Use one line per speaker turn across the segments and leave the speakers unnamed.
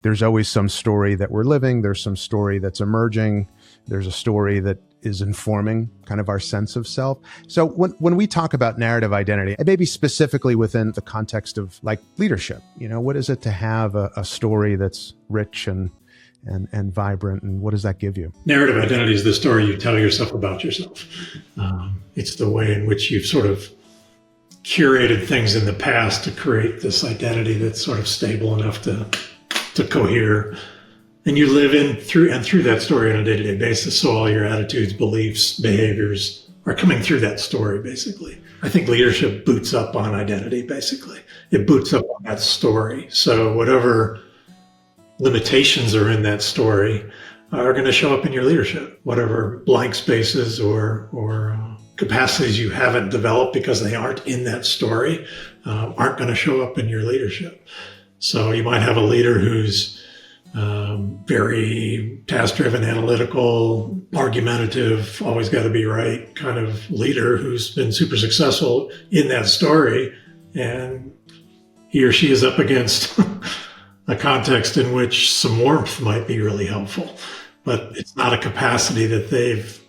There's always some story that we're living. There's some story that's emerging. There's a story that is informing kind of our sense of self. So when we talk about narrative identity, and maybe specifically within the context of like leadership, what is it to have a story that's rich and vibrant, and what does that give you?
Narrative identity is the story you tell yourself about yourself. It's the way in which you've sort of curated things in the past to create this identity that's sort of stable enough to cohere. And you live through that story on a day-to-day basis. So all your attitudes, beliefs, behaviors are coming through that story, basically. I think leadership boots up on identity, basically. It boots up on that story. So whatever limitations are in that story are going to show up in your leadership. Whatever blank spaces or capacities you haven't developed because they aren't in that story aren't going to show up in your leadership. So you might have a leader who's very task-driven, analytical, argumentative, always got to be right kind of leader who's been super successful in that story, and he or she is up against a context in which some warmth might be really helpful, but it's not a capacity that they've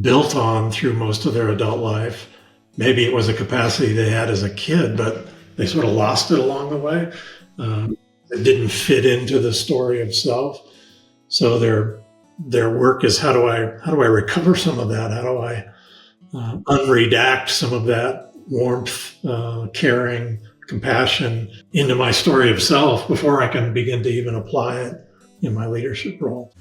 built on through most of their adult life. Maybe it was a capacity they had as a kid, but they sort of lost it along the way. It didn't fit into the story of self. So their work is how do I recover some of that? How do I unredact some of that warmth, caring, compassion into my story of self before I can begin to even apply it in my leadership role?